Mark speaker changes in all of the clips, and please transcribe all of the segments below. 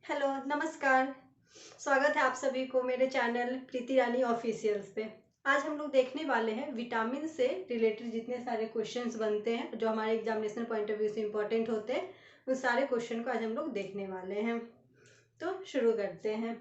Speaker 1: Hello, नमस्कार। स्वागत है आप सभी को मेरे चैनल प्रीति रानी ऑफिशियल्स पे। आज हम लोग देखने वाले हैं विटामिन से रिलेटेड जितने सारे क्वेश्चंस बनते हैं जो हमारे एग्जामिनेशन पॉइंट ऑफ व्यू से इम्पोर्टेंट होते हैं, उन सारे क्वेश्चन को आज हम लोग देखने वाले हैं। तो शुरू करते हैं।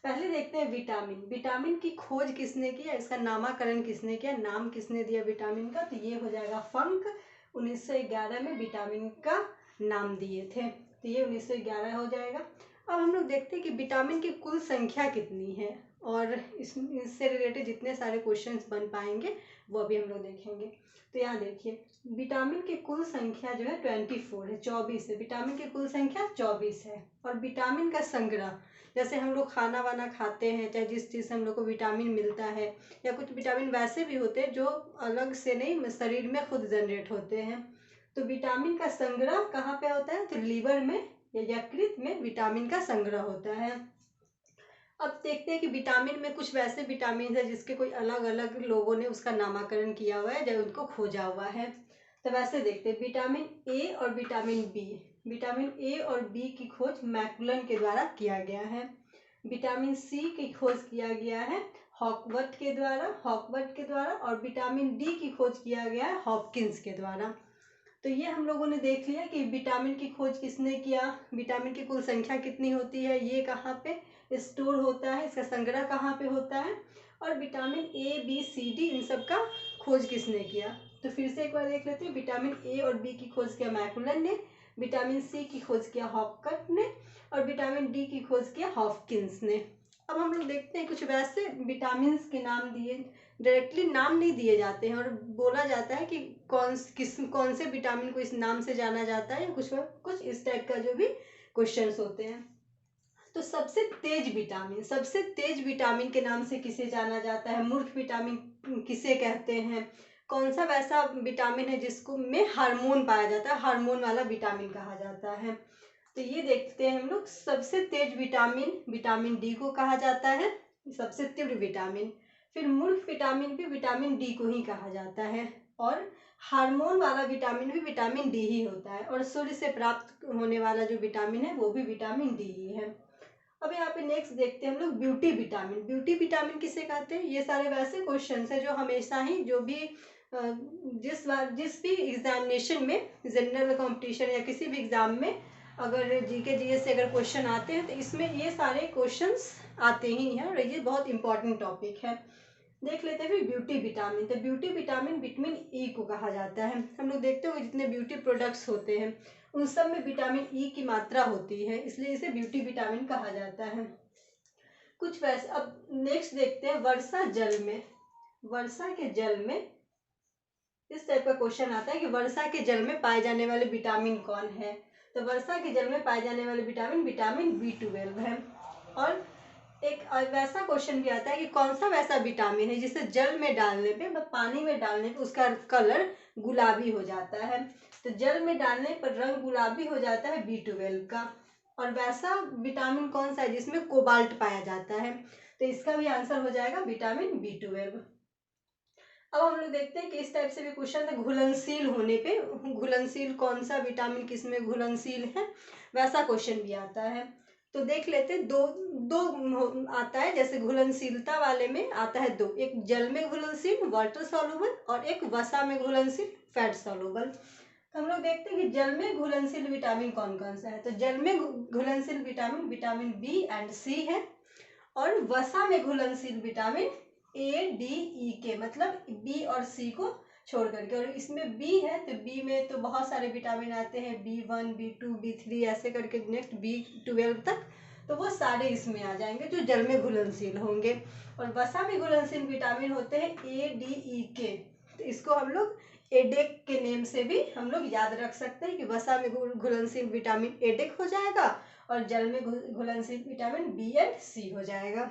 Speaker 1: पहले देखते हैं विटामिन। विटामिन की खोज किसने किया, इसका नामकरण किसने किया, नाम किसने दिया विटामिन का, तो ये हो जाएगा फंक। 1911 में विटामिन का नाम दिए थे, तो ये 1911 हो जाएगा। अब हम लोग देखते हैं कि विटामिन की कुल संख्या कितनी है और इससे रिलेटेड जितने सारे क्वेश्चंस बन पाएंगे वो भी हम लोग देखेंगे। तो यहाँ देखिए, विटामिन की कुल संख्या जो है 24 है, 24 है। विटामिन की कुल संख्या 24 है। और विटामिन का संग्रह, जैसे हम लोग खाना वाना खाते हैं, चाहे जिस चीज़ से हम लोग को विटामिन मिलता है, या कुछ विटामिन वैसे भी होते हैं जो अलग से नहीं शरीर में खुद जनरेट होते हैं। तो विटामिन का संग्रह कहाँ पे होता है, तो लीवर में या यकृत में विटामिन का संग्रह होता है। अब देखते हैं कि विटामिन में कुछ वैसे विटामिन है जिसके कोई अलग अलग लोगों ने उसका नामकरण किया हुआ है, जब उनको खोजा हुआ है। तो वैसे देखते हैं, विटामिन ए और विटामिन बी। विटामिन ए और बी की खोज मैकुलन के द्वारा किया गया है। विटामिन सी की खोज किया गया है हॉकवर्थ के द्वारा। और विटामिन डी की खोज किया गया है हॉपकिंस के द्वारा। तो ये हम लोगों ने देख लिया कि विटामिन की खोज किसने किया, विटामिन की कुल संख्या कितनी होती है, ये कहाँ पे स्टोर होता है, इसका संग्रह कहाँ पे होता है, और vitamin A B C D इन सब का खोज किसने किया। तो फिर से एक बार देख लेते हैं। विटामिन ए और बी की खोज किया मैकुलन ने, विटामिन सी की खोज किया हॉपकट ने, और विटामिन डी की खोज किया हॉपकिंस ने। अब हम लोग देखते हैं कुछ वैसे विटामिन के नाम दिए, डायरेक्टली नाम नहीं दिए जाते हैं और बोला जाता है कि कौन से विटामिन को इस नाम से जाना जाता है, या कुछ इस टाइप का जो भी क्वेश्चंस होते हैं। तो सबसे तेज विटामिन के नाम से किसे जाना जाता है, मूर्ख विटामिन किसे कहते हैं, कौन सा वैसा विटामिन है जिसको में हार्मोन पाया जाता है, हार्मोन वाला विटामिन कहा जाता है। तो ये देखते हैं हम लोग। सबसे तेज विटामिन विटामिन डी को कहा जाता है, सबसे तीव्र विटामिन। फिर मूर्ख विटामिन भी विटामिन डी को ही कहा जाता है। और हार्मोन वाला विटामिन भी विटामिन डी ही होता है। और सूर्य से प्राप्त होने वाला जो विटामिन है वो भी विटामिन डी ही है। अब यहाँ पे नेक्स्ट देखते हैं हम लोग ब्यूटी विटामिन। ब्यूटी विटामिन किसे कहते हैं, ये सारे वैसे क्वेश्चन है जो हमेशा ही जो भी जिस भी एग्जामिनेशन में, जनरल कंपटीशन या किसी भी एग्जाम में अगर जीके जीएस से अगर क्वेश्चन आते हैं तो इसमें ये सारे क्वेश्चंस आते ही हैं और ये बहुत इंपॉर्टेंट टॉपिक है। देख लेते हैं फिर ब्यूटी विटामिन। तो ब्यूटी विटामिन विटामिन ई को कहा जाता है। हम लोग देखते हो जितने ब्यूटी प्रोडक्ट्स होते हैं उन सब में विटामिन ई की मात्रा होती है, इसलिए इसे ब्यूटी विटामिन कहा जाता है। कुछ वैसे, अब नेक्स्ट देखते हैं वर्षा जल में। वर्षा के जल में इस टाइप का क्वेश्चन आता है कि वर्षा के जल में पाए जाने वाले विटामिन कौन है। तो वर्षा के जल में पाए जाने वाले विटामिन विटामिन B12 है। और एक वैसा क्वेश्चन भी आता है कि कौन सा वैसा विटामिन है जिसे जल में डालने पे, पानी में डालने पे उसका कलर गुलाबी हो जाता है। तो जल में डालने पर रंग गुलाबी हो जाता है B12 का। और वैसा विटामिन कौन सा है जिसमें कोबाल्ट पाया जाता है, तो इसका भी आंसर हो जाएगा विटामिन B12। अब हम लोग देखते हैं कि इस टाइप से भी क्वेश्चन है घुलनशील होने पे, घुलनशील कौन सा विटामिन किसमें घुलनशील है, वैसा क्वेश्चन भी आता है। तो देख लेते हैं, दो दो आता है, जैसे घुलनशीलता वाले में आता है दो, एक जल में घुलनशील वाटर सॉल्युबल और एक वसा में घुलनशील फैट सॉल्युबल। तो हम लोग देखते हैं कि जल में घुलनशील विटामिन कौन कौन सा है। तो जल में घुलनशील विटामिन विटामिन बी एंड सी है। और वसा में घुलनशील विटामिन ए डी ई के, मतलब बी और सी को छोड़ करके। और इसमें बी है तो बी में तो बहुत सारे विटामिन आते हैं, B1 B2 B3 ऐसे करके नेक्स्ट B12 तक, तो वो सारे इसमें आ जाएंगे जो जल में घुलनशील होंगे। और वसा में घुलनशील विटामिन होते हैं ए डी ई के, तो इसको हम लोग एडेक के नेम से भी हम लोग याद रख सकते हैं कि वसा में घुलनशील विटामिन एडेक हो जाएगा और जल में घुलनशील विटामिन बी एंड सी हो जाएगा।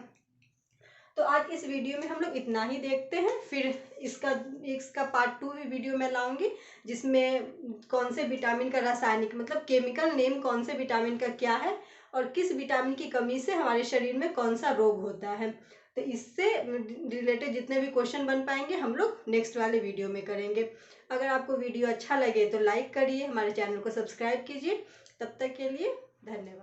Speaker 1: तो आज इस वीडियो में हम लोग इतना ही देखते हैं, फिर इसका पार्ट 2 भी वीडियो में लाऊंगी जिसमें कौन से विटामिन का रासायनिक मतलब केमिकल नेम कौन से विटामिन का क्या है और किस विटामिन की कमी से हमारे शरीर में कौन सा रोग होता है। तो इससे रिलेटेड जितने भी क्वेश्चन बन पाएंगे हम लोग नेक्स्ट वाले वीडियो में करेंगे। अगर आपको वीडियो अच्छा लगे तो लाइक करिए, हमारे चैनल को सब्सक्राइब कीजिए। तब तक के लिए धन्यवाद।